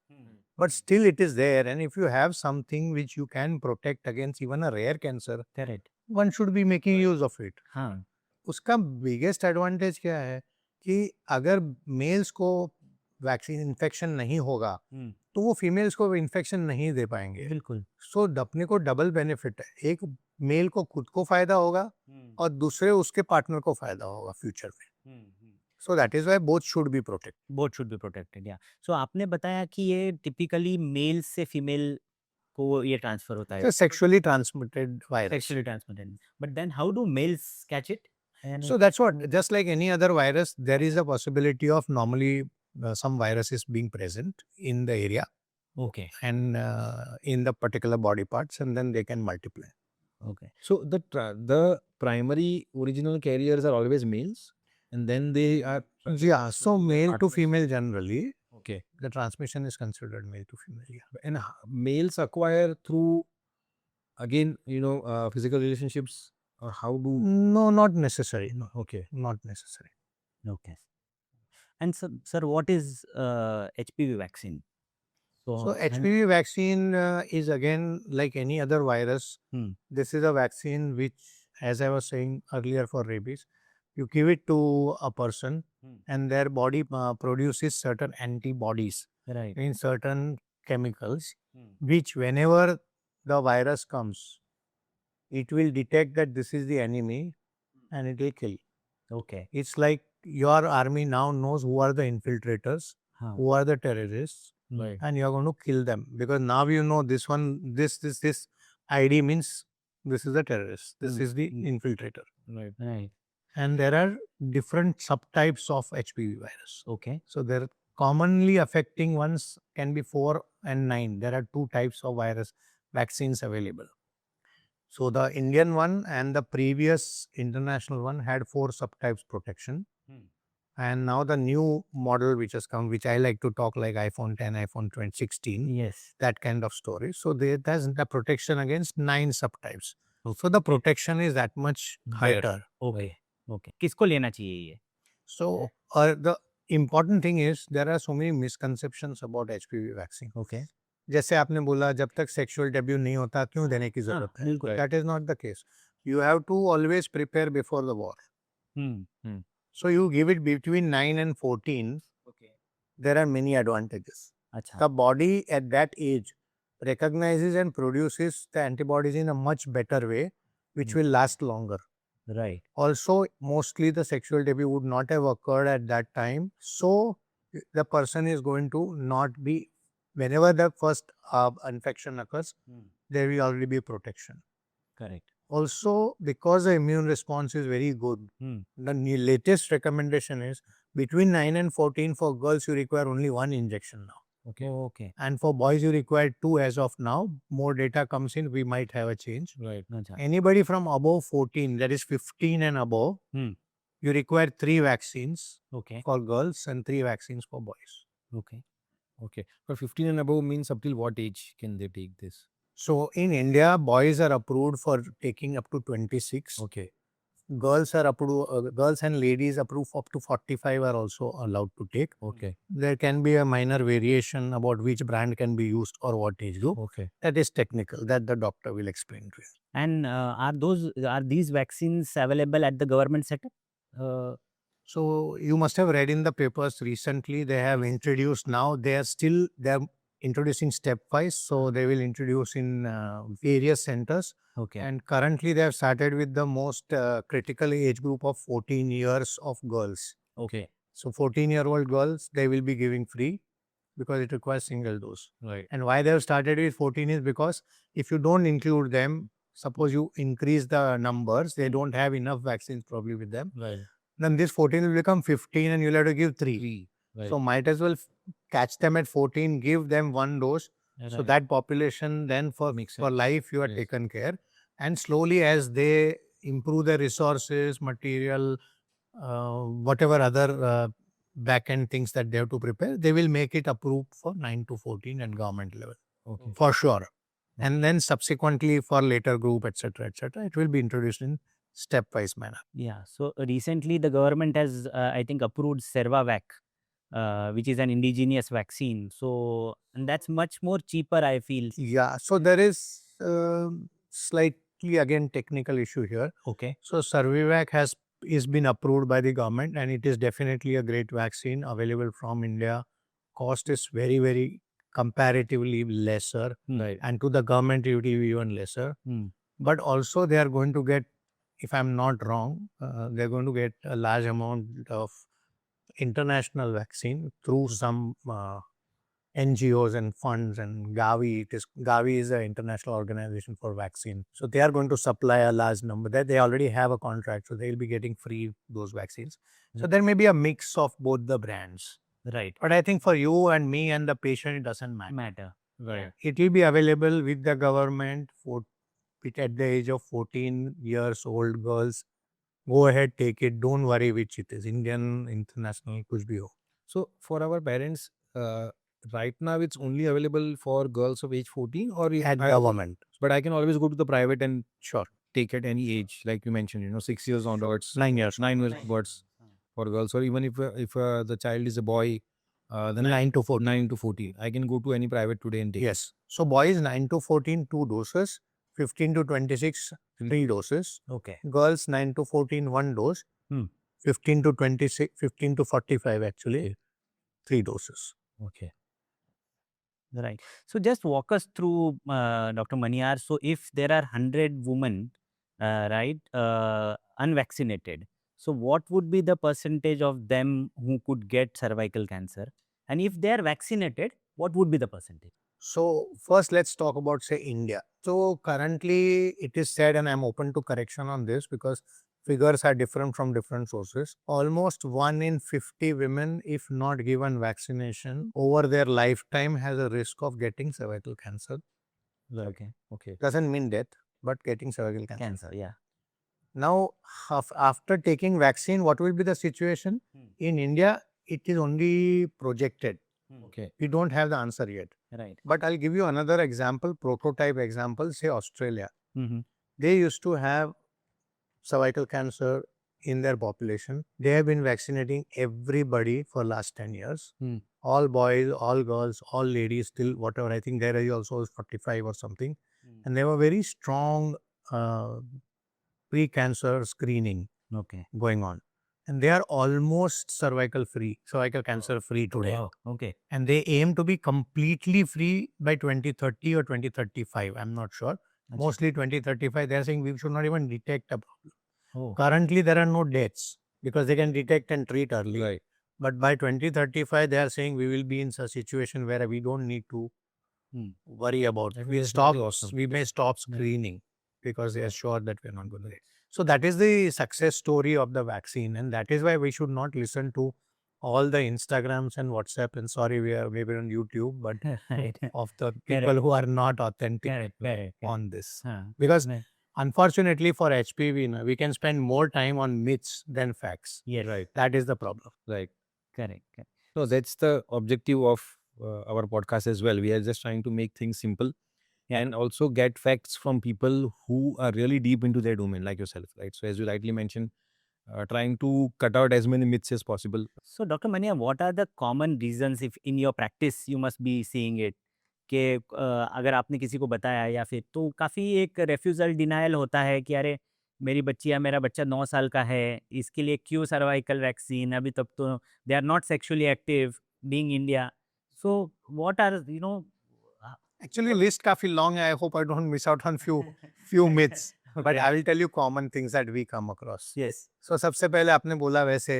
but still it is there, and if you have something which you can protect against even a rare cancer, correct one should be making use of it. हाँ उसका biggest advantage क्या है कि अगर mails को vaccine infection नहीं होगा तो वो फीमेल्स को इन्फेक्शन नहीं दे पाएंगे. बिल्कुल सो अपने को डबल बेनिफिट है. एक मेल को खुद को फायदा होगा और दूसरे उसके पार्टनर को फायदा होगा फ्यूचर में. So that is why both should be protected. Both should be protected या सो आपने बताया कि ये टिपिकली मेल से फीमेल को ये ट्रांसफर होता है sexually transmitted virus. sexually transmitted but then how do males catch it and So that's what, just like any other virus, there is a possibility of normally some viruses being present in the area okay and in the particular body parts, and then they can multiply. okay So the primary original carriers are always males, and then they are Yeah, so male to partners. female generally, Okay. the transmission is considered male to female. Yeah. And males acquire through again physical relationships, or how do No, not necessary. No, okay not necessary. okay And sir, what is HPV vaccine? So HPV vaccine is again like any other virus. Hmm. This is a vaccine which, as I was saying earlier for rabies, you give it to a person Hmm. and their body produces certain antibodies Right. in certain chemicals, Hmm. which whenever the virus comes, it will detect that this is the enemy and it will kill. Okay. It's like your army now knows who are the infiltrators, Huh. who are the terrorists, Right. and you're going to kill them because now you know this one, this ID means this is the terrorist, this Mm, is the mm. infiltrator. Right. Right. And there are different subtypes of HPV virus. Okay. So they're commonly affecting ones can be 4 and 9. There are two types of virus vaccines available. So the Indian one and the previous international one had 4 subtypes protection. Hmm. And now the new model which has come, which I like to talk like iPhone 10, iPhone 2016, Yes. that kind of story. So there's the protection against 9 subtypes. So the protection is that much Higher. better. Okay. Okay. किसको लेना चाहिए ये? So the important thing is there are so many misconceptions about HPV vaccine. Okay. जैसे आपने बोला जब तक sexual debut नहीं होता क्यों देने की जरूरत है? बिल्कुल। That is not the case. You have to always prepare before the war. Hmm. So you give it between 9 and 14. Okay. There are many advantages. अच्छा. The body at that age recognizes and produces the antibodies in a much better way, which will last longer. Right. Also, mostly the sexual debut would not have occurred at that time. So the person is going to not be, whenever the first infection occurs, there will already be protection. Correct. Also, because the immune response is very good, Hmm. the latest recommendation is between 9 and 14 for girls, you require only 1 injection now. Okay. Okay. And for boys, you require 2 as of now. More data comes in, we might have a change. Right. अच्छा. Anybody from above 14, that is 15 and above, Hmm. you require 3 vaccines Okay. for girls and 3 vaccines for boys. Okay. Okay. But 15 and above means up till what age can they take this? So in India, boys are approved for taking up to 26. Okay. Girls are approved, girls and ladies approved up to 45 are also allowed to take. Okay. There can be a minor variation about which brand can be used or what age group. Okay. That is technical, that the doctor will explain to you. And are these vaccines available at the government setup? So you must have read in the papers recently, they have introduced now, they're introducing stepwise. So they will introduce in various centers. Okay. And currently they have started with the most critical age group of 14 years of girls. Okay. So 14-year-old girls, they will be giving free because it requires single dose. Right. And why they have started with 14 is because if you don't include them, suppose you increase the numbers, they don't have enough vaccines probably with them. Right. Then this 14 will become 15 and you'll have to give 3. Right. So might as well catch them at 14, give them 1 dose. So that population then for Makes for sense. life you are Yes. taken care. And slowly as they improve their resources, material, whatever other back-end things that they have to prepare, they will make it approved for 9 to 14 at government level. Okay. For sure. And then subsequently for later group, etc., it will be introduced in stepwise manner. Yeah. So recently the government has, I think, approved Servavac, which is an indigenous vaccine. So, and that's much more cheaper, I feel. Yeah. So there is slightly again technical issue here. Okay. So Servivac is been approved by the government and it is definitely a great vaccine available from India. Cost is very, very comparatively lesser. Right. And to the government it will be even lesser. Hmm. But also they are going to get, if I'm not wrong, they're going to get a large amount of international vaccine through some NGOs and funds and Gavi. Gavi is an international organization for vaccine. So they are going to supply a large number. They already have a contract, so they'll be getting free those vaccines. So there may be a mix of both the brands. Right. But I think for you and me and the patient, it doesn't matter. Right. It will be available with the government for at the age of 14 years old girls. Go ahead, take it. Don't worry which it is, Indian, international, kuch bhi ho. So for our parents, right now it's only available for girls of age 14 or At government. But I can always go to the private and Sure. take at any age, like you mentioned, 6 years onwards, 9 years. 9 years onwards. for girls, or even if the child is a boy, then 9 to 14. 9 to 14, I can go to any private today and take it. Yes. So boys 9 to 14, 2 doses. 15 to 26, 3 doses. Okay. Girls 9 to 14, 1 dose. Hmm. 15 to 26, 15 to 45 actually, 3 doses. Okay. Right. So just walk us through, Dr. Maniyar. So if there are 100 women, right, unvaccinated, so what would be the percentage of them who could get cervical cancer? And if they are vaccinated, what would be the percentage? So first let's talk about say India. So currently it is said, and I'm open to correction on this because figures are different from different sources. Almost 1 in 50 women, if not given vaccination over their lifetime, has a risk of getting cervical cancer. Okay. Okay. Doesn't mean death, but getting cervical cancer. Cancer, yeah. Now, after taking vaccine, what will be the situation? In India, it is only projected. Okay. We don't have the answer yet. Right. But I'll give you another example, prototype example, say Australia. Mm-hmm. They used to have cervical cancer in their population. They have been vaccinating everybody for last 10 years. Hmm. All boys, all girls, all ladies, till whatever. I think their age also was 45 or something. And they were very strong pre-cancer screening Okay. going on. And they are almost cervical cancer free today. Wow. Okay. And they aim to be completely free by 2030 or 2035. I'm not sure. Achha. Mostly 2035. They're saying we should not even detect a problem. Oh. Currently, there are no deaths because they can detect and treat early. Right. But by 2035, they are saying we will be in a situation where we don't need to worry about it. That We is stop. really awesome. We may stop screening because they are sure that we're not going to. So that is the success story of the vaccine, and that is why we should not listen to all the Instagrams and WhatsApp. And sorry, we are maybe on YouTube, but Right. of the people who are not authentic Correct. on this, Huh. because Right. unfortunately for HPV, we can spend more time on myths than facts. Yes. Right. That is the problem. Right. Correct. So that's the objective of our podcast as well. We are just trying to make things simple, Yeah. and also get facts from people who are really deep into their domain, like yourself, right? So as you rightly mentioned, trying to cut out as many myths as possible. So, Dr. Mania, what are the common reasons if in your practice you must be seeing it? कि अगर आपने किसी को बताया या फिर तो काफ़ी एक रेफ्यूजल डिनायल होता है कि अरे मेरी बच्ची या मेरा बच्चा 9 साल का है, इसके लिए क्यों सर्वाइकल वैक्सीन, अभी तक तो they are not sexually active being India. So what are Actually, list काफी long है. I hope I don't miss out on few myths. But I will tell you common things that we come across. Yes. So सबसे पहले आपने बोला वैसे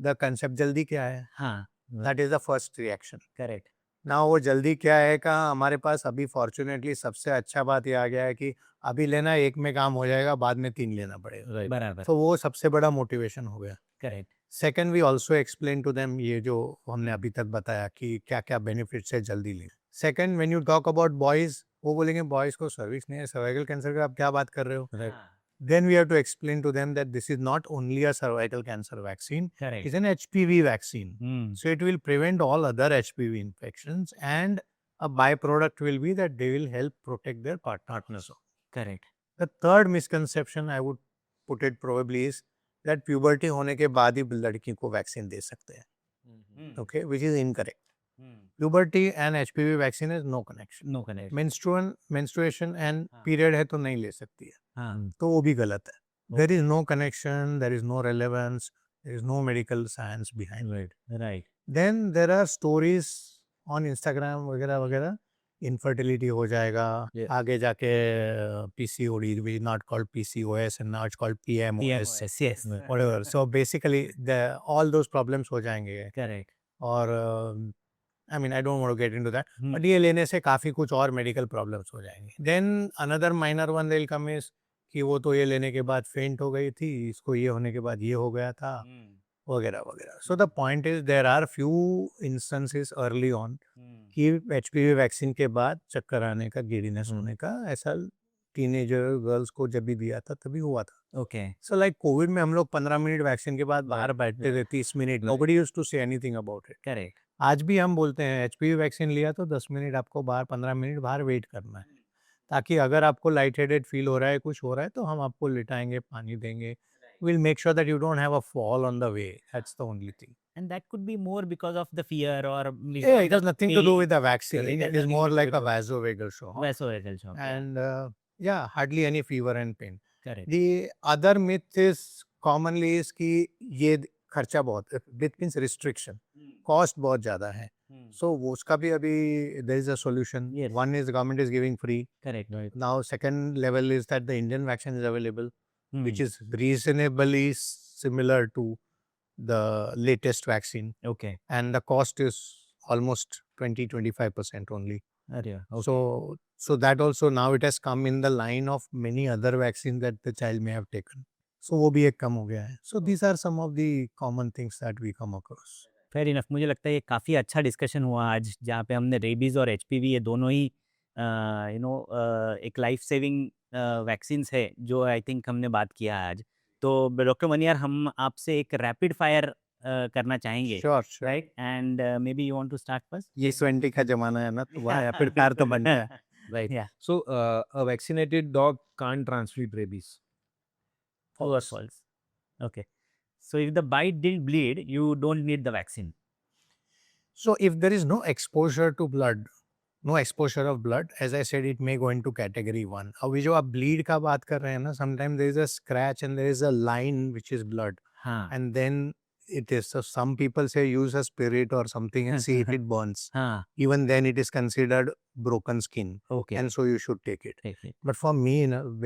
the concept जल्दी क्या है? हाँ. That is the first reaction. Correct. ना वो जल्दी क्या है का हमारे पास अभी फॉर्चुनेटली सबसे अच्छा बात ये आ गया है कि अभी लेना एक में काम हो जाएगा, बाद में 3 लेना पड़ेगा. Right. बराबर. तो वो सबसे बड़ा मोटिवेशन हो गया. Correct. Second we also explain to them ये जो हमने अभी तक बताया कि क्या क्या बेनिफिट्स है जल्दी लें. Second when you talk about boys, वो बोलेंगे बॉयज को सर्विस नहीं है, सर्वाइकल कैंसर का आप क्या बात कर रहे हो. Right. Then we have to explain to them that this is not only a cervical cancer vaccine, Correct. it's an HPV vaccine. Hmm. So it will prevent all other HPV infections, and a byproduct will be that they will help protect their partners. Correct. The third misconception I would put it probably is that puberty होने के बाद ही लड़की को vaccine दे सकते हैं. Okay, which is incorrect. Puberty and HPV vaccine has no connection. No connection. Menstruation and हाँ. period है तो नहीं ले सकती है. हाँ. तो वो भी गलत है. There is no connection, there is no relevance, there is no medical science behind it. Right. Then there are stories on Instagram वगैरह वगैरह, infertility हो जाएगा, Yeah. आगे जाके PCOD, which is not called PCOS and now it's called PMOS, Yes. whatever. So basically all those problems हो जाएंगे. Correct. और I mean I don't want to get into that, Hmm. but ये लेने से काफी कुछ और medical problems हो जाएंगे. Then another minor one they'll come is कि वो तो ये लेने के बाद फेंट हो गई थी, इसको ये होने के बाद ये हो गया था, वगैरह वगैरह. So the point is there are few instances early on कि HPV वैक्सीन के बाद चक्कर आने का, गिरीनेस होने का, ऐसा टीनेजर गर्ल्स को जब भी दिया था तभी हुआ था. Okay. So like कोविड में हम लोग 15 मिनट वैक्सीन के बाद बाहर बैठते थे 30 minute. Nobody used to say anything about it. Correct. आज भी हम बोलते हैं HPV वैक्सीन लिया तो 10 मिनट आपको बाहर, 15 मिनट बाहर वेट करना है, ताकि अगर आपको लाइट हेडेड फील हो रहा है, कुछ हो रहा है, तो हम आपको लिटाएंगे, पानी देंगे, We'll make sure that you don't have a fall on the way. That's the only thing. And that could be more because of the fear or Yeah, it has nothing to do pain. with the vaccine. Correct. It is more like a vasovagal shock. vasovagal shock. And yeah, hardly any fever and pain. Correct. The other myth is commonly is कि ये खर्चा बहुत है. It means restriction. Cost बहुत ज़्यादा है. So वो उसका भी अभी there is a solution. Yes. One is the government is giving free. Correct. Right. Now second level is that the Indian vaccine is available, which Hmm. is reasonably similar to the latest vaccine, Okay. and the cost is almost 20-25% only. Okay. So that also now it has come in the line of many other vaccines that the child may have taken. So वो भी एक कम हो गया है. So these are some of the common things that we come across. Fair enough. मुझे लगता है ये काफ़ी अच्छा डिस्कशन हुआ आज, जहाँ पे हमने रेबीज़ और एचपीवी ये दोनों ही एक लाइफ सेविंग वैक्सीन्स है जो आई थिंक हमने बात किया आज. तो डॉक्टर मनियार, हम आपसे एक रैपिड फायर करना चाहेंगे, Sure. Right? And maybe you want to start first. ये 20 का जमाना है ना, तो वहाँ फिर कार तो बनता है. Right. Yeah. So a vaccinated dog can't transmit rabies. True or false? Okay. So if the bite didn't bleed, you don't need the vaccine. So if there is no exposure to blood, no exposure of blood, as I said, it may go into category 1. अब ये जो आप bleed का बात कर रहे हैं ना, sometimes there is a scratch and there is a line which is blood, हाँ. and then it is. So some people say use a spirit or something and see if it burns. हाँ. Even then it is considered broken skin, Okay. and so you should take it. Take it. But for me,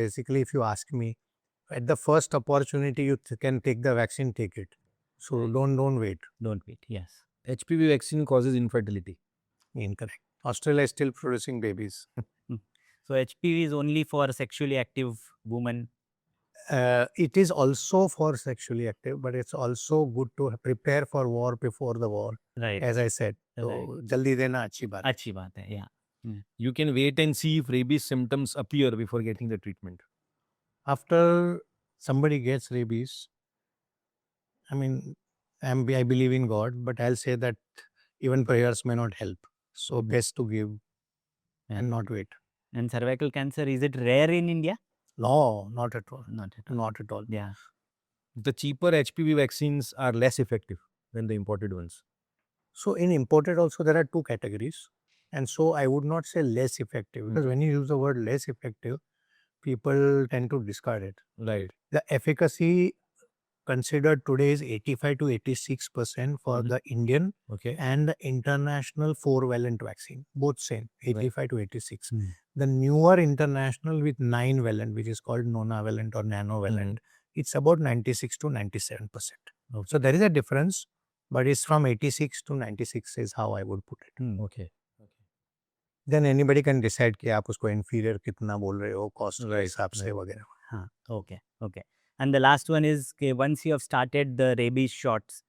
basically, if you ask me, at the first opportunity you can take the vaccine, take it. So don't wait. Don't wait. Yes. HPV vaccine causes infertility. Incorrect. Australia is still producing babies. So HPV is only for sexually active women. It is also for sexually active, but it's also good to prepare for war before the war, Right. as I said. So Right. जल्दी देना अच्छी बात है. अच्छी बात है. Yeah. You can wait and see if rabies symptoms appear before getting the treatment. After somebody gets rabies, I mean, I believe in God, but I'll say that even prayers may not help. So best to give and not wait. And cervical cancer, is it rare in India? No, not at all. Not at all. Not at all. Yeah. The cheaper HPV vaccines are less effective than the imported ones. So in imported also there are two categories, and so I would not say less effective, because when you use the word less effective, people tend to discard it. Right. The efficacy considered today is 85 to 86% for the Indian Okay. and the international 4-valent vaccine, both same, Right. 85 to 86. Hmm. The newer international with 9-valent, which is called nonavalent or nanovalent, it's about 96 to 97%. Okay. So there is a difference, but it's from 86 to 96 is how I would put it. Okay. Then anybody can decide कि आप उसको inferior कितना बोल रहे हो, cost के Right, हिसाब से right. वगैरह. Huh. Okay. Okay. And the last one is, okay, once you have started the rabies shots,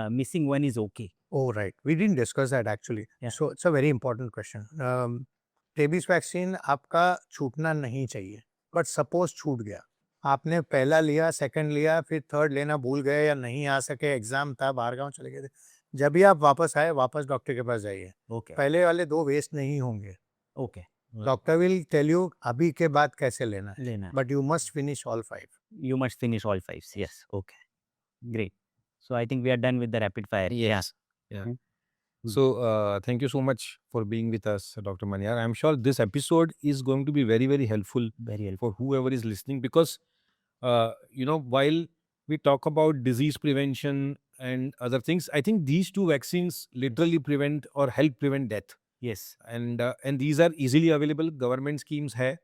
missing one is okay. Oh, right. We didn't discuss that actually. Yeah. So it's a very important question. Rabies vaccine आपका छूटना नहीं चाहिए. But suppose छूट गया. आपने पहला लिया, second लिया, फिर थर्ड लेना भूल गए या नहीं आ सके, एग्जाम था, बाहर गाँव चले गए थे. जब भी आप वापस आए, वापस डॉक्टर के पास जाइए. Okay. पहले वाले 2 वेस्ट नहीं होंगे. Okay. Doctor will tell you अभी के बाद कैसे लेना है. Lena. But you must finish all 5. You must finish all 5. Yes. Okay. Great. So I think we are done with the rapid fire. Yes. Yeah. Hmm. So thank you so much for being with us, Dr. Manyar. I'm sure this episode is going to be very, very helpful Very helpful. for whoever is listening, because while we talk about disease prevention and other things, I think these two vaccines literally prevent or help prevent death, Yes. and these are easily available. Government schemes hai.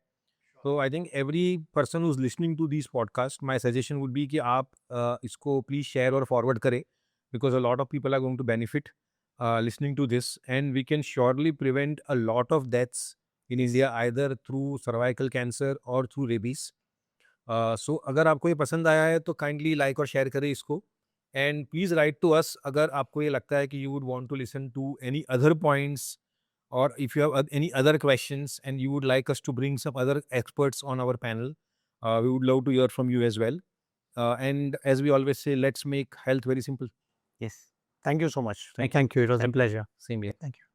So I think every person who's listening to these podcasts, my suggestion would be कि आप इसको please share or forward करें, because a lot of people are going to benefit listening to this, and we can surely prevent a lot of deaths in India either through cervical cancer or through rabies. So अगर आपको ये पसंद आया है तो kindly like और share करें इसको, and please write to us अगर आपको ये लगता है कि you would want to listen to any other points, or if you have any other questions and you would like us to bring some other experts on our panel, we would love to hear from you as well. And as we always say, let's make health very simple. Yes. Thank you so much. Thank Thank you. It was a pleasure. Same here. Thank you.